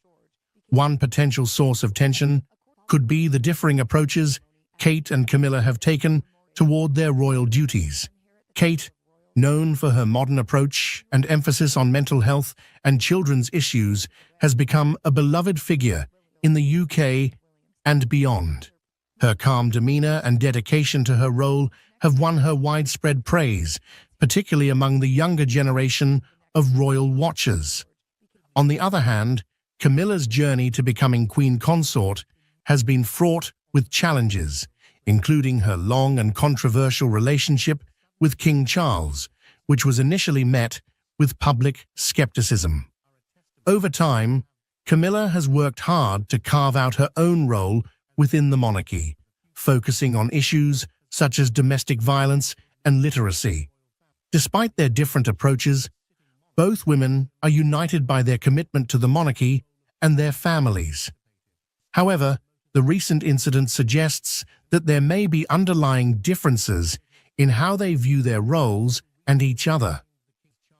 One potential source of tension could be the differing approaches Kate and Camilla have taken toward their royal duties. Kate, known for her modern approach and emphasis on mental health and children's issues, has become a beloved figure in the UK and beyond. Her calm demeanor and dedication to her role have won her widespread praise, particularly among the younger generation of royal watchers. On the other hand, Camilla's journey to becoming queen consort has been fraught with challenges, including her long and controversial relationship with King Charles, which was initially met with public skepticism. Over time, Camilla has worked hard to carve out her own role within the monarchy, focusing on issues such as domestic violence and literacy. Despite their different approaches, both women are united by their commitment to the monarchy and their families. However, the recent incident suggests that there may be underlying differences in how they view their roles and each other.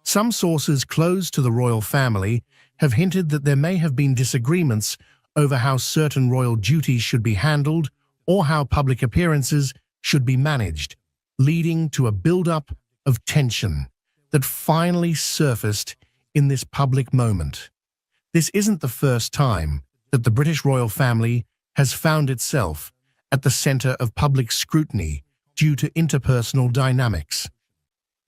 Some sources close to the royal family have hinted that there may have been disagreements over how certain royal duties should be handled or how public appearances should be managed, leading to a build-up of tension that finally surfaced in this public moment. This isn't the first time that the British royal family has found itself at the center of public scrutiny due to interpersonal dynamics.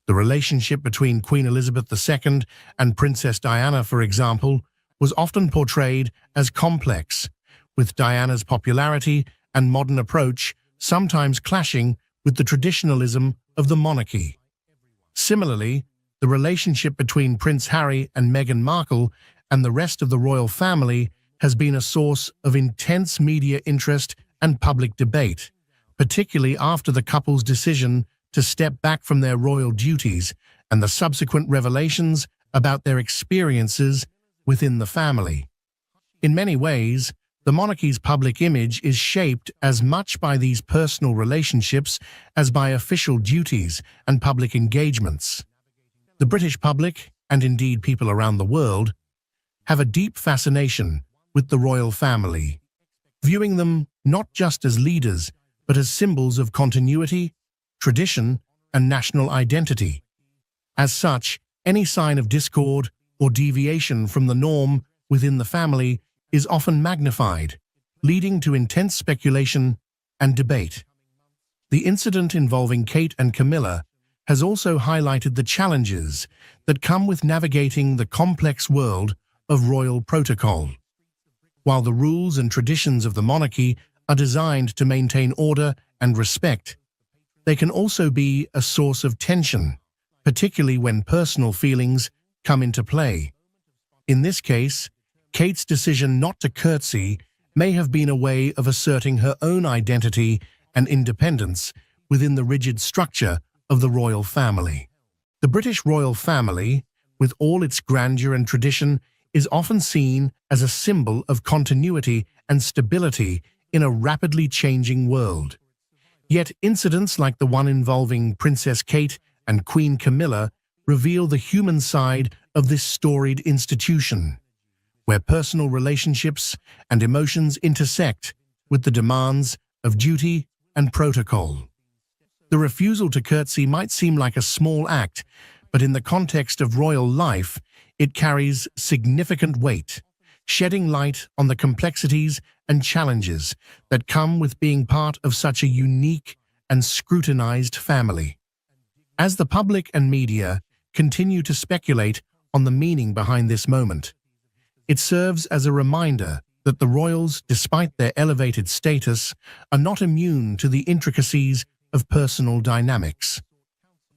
The relationship between Queen Elizabeth II and Princess Diana, for example, was often portrayed as complex, with Diana's popularity and modern approach sometimes clashing with the traditionalism of the monarchy. Similarly, the relationship between Prince Harry and Meghan Markle and the rest of the royal family has been a source of intense media interest and public debate, particularly after the couple's decision to step back from their royal duties and the subsequent revelations about their experiences within the family. In many ways, the monarchy's public image is shaped as much by these personal relationships as by official duties and public engagements. The British public, and indeed people around the world, have a deep fascination with the royal family, viewing them not just as leaders, but as symbols of continuity, tradition, and national identity. As such, any sign of discord or deviation from the norm within the family is often magnified, leading to intense speculation and debate. The incident involving Kate and Camilla has also highlighted the challenges that come with navigating the complex world of royal protocol. While the rules and traditions of the monarchy are designed to maintain order and respect, they can also be a source of tension, particularly when personal feelings come into play. In this case, Kate's decision not to curtsy may have been a way of asserting her own identity and independence within the rigid structure of the royal family. The British royal family, with all its grandeur and tradition, is often seen as a symbol of continuity and stability in a rapidly changing world. Yet incidents like the one involving Princess Kate and Queen Camilla reveal the human side of this storied institution, where personal relationships and emotions intersect with the demands of duty and protocol. The refusal to curtsy might seem like a small act, but in the context of royal life, it carries significant weight, shedding light on the complexities and challenges that come with being part of such a unique and scrutinized family. As the public and media continue to speculate on the meaning behind this moment, it serves as a reminder that the royals, despite their elevated status, are not immune to the intricacies of personal dynamics.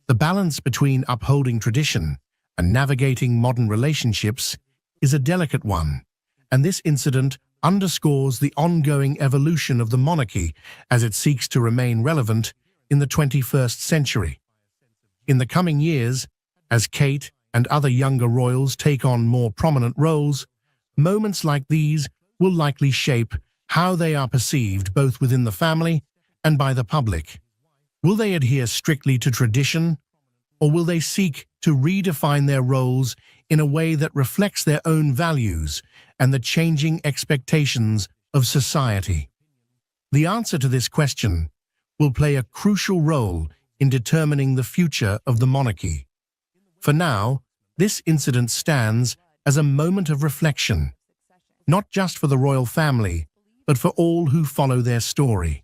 The balance between upholding tradition and navigating modern relationships is a delicate one, and this incident underscores the ongoing evolution of the monarchy as it seeks to remain relevant in the 21st century. In the coming years, as Kate and other younger royals take on more prominent roles, moments like these will likely shape how they are perceived both within the family and by the public. Will they adhere strictly to tradition, or will they seek to redefine their roles in a way that reflects their own values and the changing expectations of society? The answer to this question will play a crucial role in determining the future of the monarchy. For now, this incident stands as a moment of reflection, not just for the royal family, but for all who follow their story.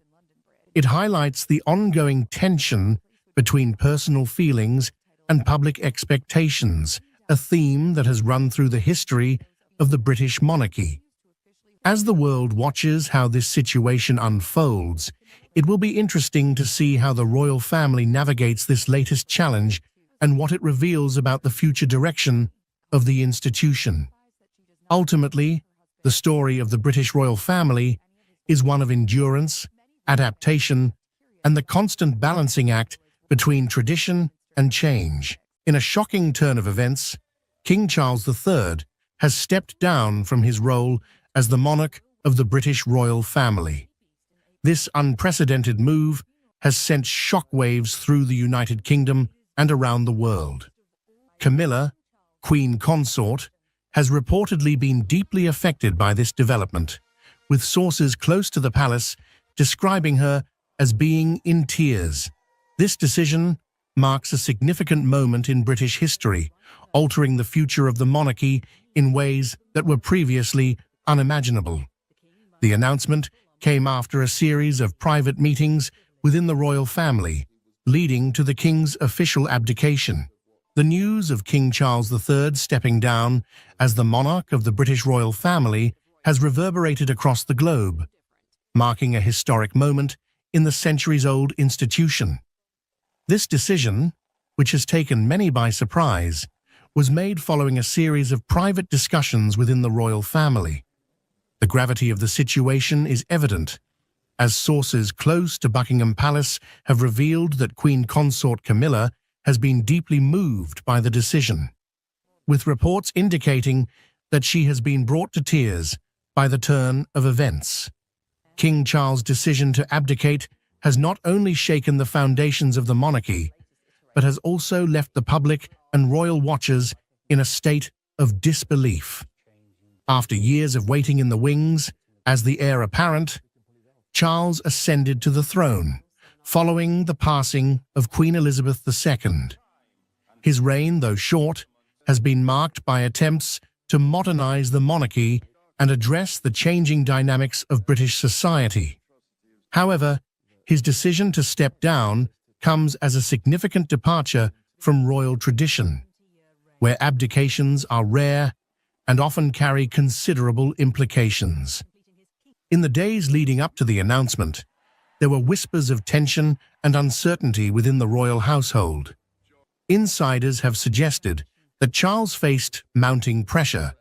It highlights the ongoing tension between personal feelings and public expectations, a theme that has run through the history of the British monarchy. As the world watches how this situation unfolds, it will be interesting to see how the royal family navigates this latest challenge and what it reveals about the future direction of the institution. Ultimately, the story of the British royal family is one of endurance, adaptation, and the constant balancing act between tradition and change. In a shocking turn of events, King Charles III has stepped down from his role as the monarch of the British royal family. This unprecedented move has sent shockwaves through the United Kingdom and around the world. Camilla, Queen Consort, has reportedly been deeply affected by this development, with sources close to the palace describing her as being in tears. This decision marks a significant moment in British history, altering the future of the monarchy in ways that were previously unimaginable. The announcement came after a series of private meetings within the royal family, leading to the king's official abdication. The news of King Charles III stepping down as the monarch of the British royal family has reverberated across the globe, marking a historic moment in the centuries-old institution. This decision, which has taken many by surprise, was made following a series of private discussions within the royal family. The gravity of the situation is evident, as sources close to Buckingham Palace have revealed that Queen Consort Camilla has been deeply moved by the decision, with reports indicating that she has been brought to tears by the turn of events. King Charles' decision to abdicate has not only shaken the foundations of the monarchy, but has also left the public and royal watchers in a state of disbelief. After years of waiting in the wings as the heir apparent, Charles ascended to the throne, following the passing of Queen Elizabeth II. His reign, though short, has been marked by attempts to modernize the monarchy and address the changing dynamics of British society. However, his decision to step down comes as a significant departure from royal tradition, where abdications are rare and often carry considerable implications. In the days leading up to the announcement, there were whispers of tension and uncertainty within the royal household. Insiders have suggested that Charles faced mounting pressure,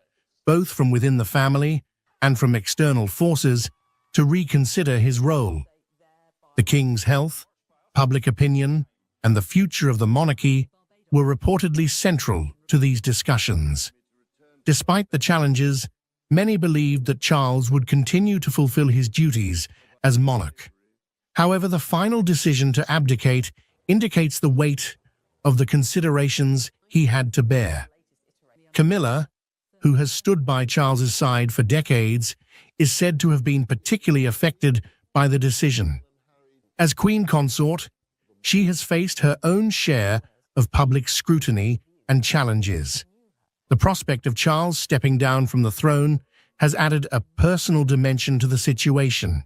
both from within the family and from external forces to reconsider his role. The king's health, public opinion, and the future of the monarchy were reportedly central to these discussions. Despite the challenges, many believed that Charles would continue to fulfill his duties as monarch. However, the final decision to abdicate indicates the weight of the considerations he had to bear. Camilla, who has stood by Charles's side for decades, is said to have been particularly affected by the decision. As Queen Consort, she has faced her own share of public scrutiny and challenges. The prospect of Charles stepping down from the throne has added a personal dimension to the situation,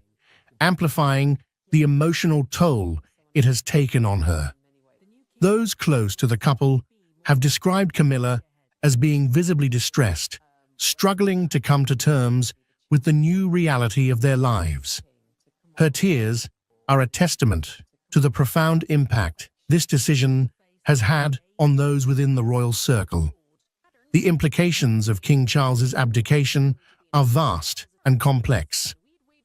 amplifying the emotional toll it has taken on her. Those close to the couple have described Camilla as being visibly distressed, struggling to come to terms with the new reality of their lives. Her tears are a testament to the profound impact this decision has had on those within the royal circle. The implications of King Charles's abdication are vast and complex.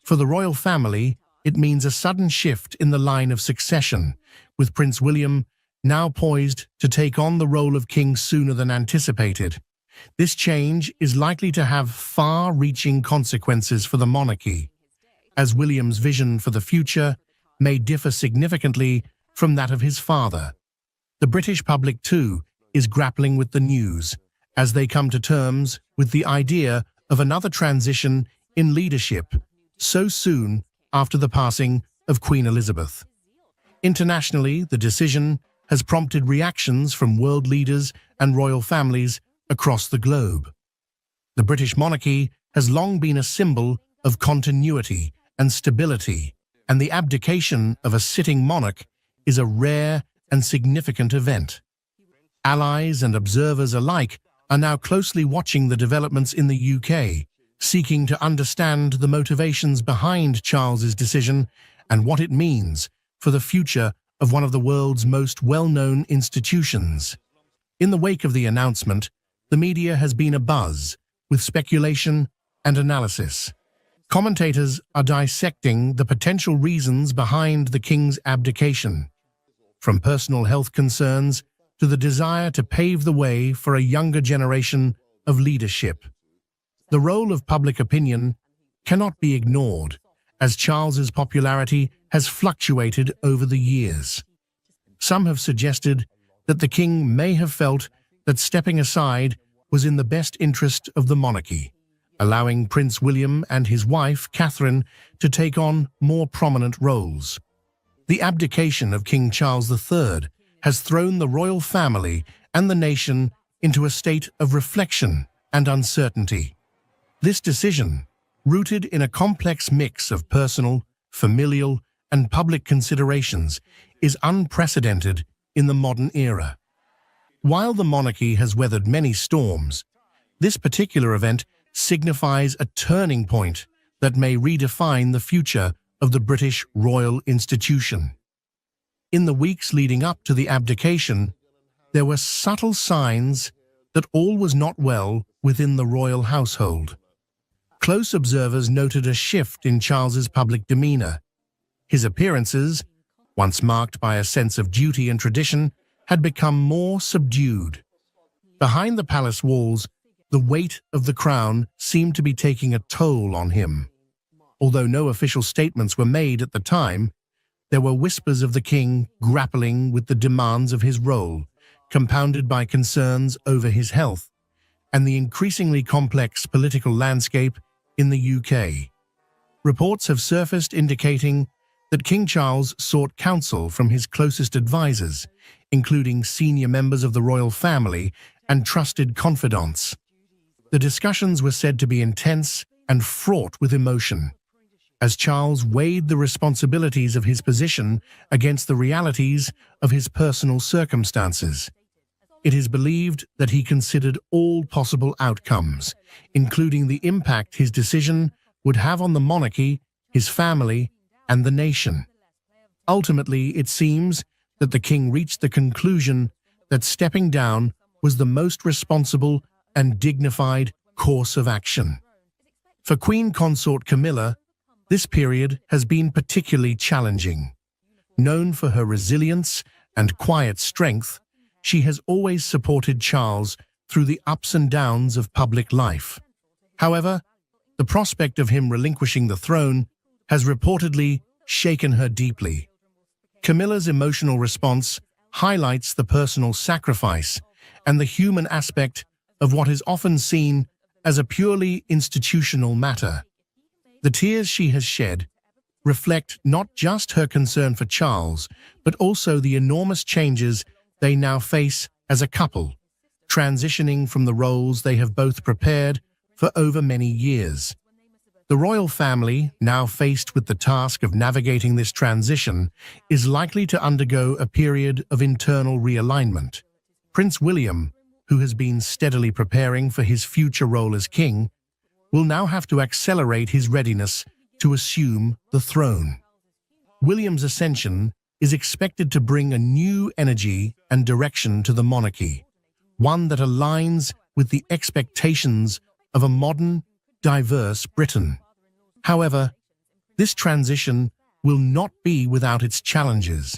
For the royal family, it means a sudden shift in the line of succession, with Prince William now poised to take on the role of king sooner than anticipated. This change is likely to have far-reaching consequences for the monarchy, as William's vision for the future may differ significantly from that of his father. The British public, too, is grappling with the news as they come to terms with the idea of another transition in leadership so soon after the passing of Queen Elizabeth. Internationally, the decision has prompted reactions from world leaders and royal families across the globe. The British monarchy has long been a symbol of continuity and stability, and the abdication of a sitting monarch is a rare and significant event. Allies and observers alike are now closely watching the developments in the UK, seeking to understand the motivations behind Charles's decision and what it means for the future of one of the world's most well-known institutions. In the wake of the announcement, the media has been abuzz with speculation and analysis. Commentators are dissecting the potential reasons behind the king's abdication, from personal health concerns to the desire to pave the way for a younger generation of leadership. The role of public opinion cannot be ignored, as Charles's popularity has fluctuated over the years. Some have suggested that the king may have felt that stepping aside was in the best interest of the monarchy, allowing Prince William and his wife, Catherine, to take on more prominent roles. The abdication of King Charles III has thrown the royal family and the nation into a state of reflection and uncertainty. This decision, rooted in a complex mix of personal, familial, and public considerations, is unprecedented in the modern era. While the monarchy has weathered many storms, this particular event signifies a turning point that may redefine the future of the British royal institution. In the weeks leading up to the abdication, there were subtle signs that all was not well within the royal household. Close observers noted a shift in Charles's public demeanor. His appearances, once marked by a sense of duty and tradition, had become more subdued. Behind the palace walls, the weight of the crown seemed to be taking a toll on him. Although no official statements were made at the time, there were whispers of the king grappling with the demands of his role, compounded by concerns over his health and the increasingly complex political landscape in the UK. Reports have surfaced indicating that King Charles sought counsel from his closest advisors, including senior members of the royal family and trusted confidants. The discussions were said to be intense and fraught with emotion, as Charles weighed the responsibilities of his position against the realities of his personal circumstances. It is believed that he considered all possible outcomes, including the impact his decision would have on the monarchy, his family, and the nation. Ultimately, it seems that the king reached the conclusion that stepping down was the most responsible and dignified course of action. For Queen Consort Camilla, this period has been particularly challenging. Known for her resilience and quiet strength, she has always supported Charles through the ups and downs of public life. However, the prospect of him relinquishing the throne has reportedly shaken her deeply. Camilla's emotional response highlights the personal sacrifice and the human aspect of what is often seen as a purely institutional matter. The tears she has shed reflect not just her concern for Charles, but also the enormous changes they now face as a couple, transitioning from the roles they have both prepared for over many years. The royal family, now faced with the task of navigating this transition, is likely to undergo a period of internal realignment. Prince William, who has been steadily preparing for his future role as king, will now have to accelerate his readiness to assume the throne. William's ascension is expected to bring a new energy and direction to the monarchy, one that aligns with the expectations of a modern, diverse Britain. However, this transition will not be without its challenges.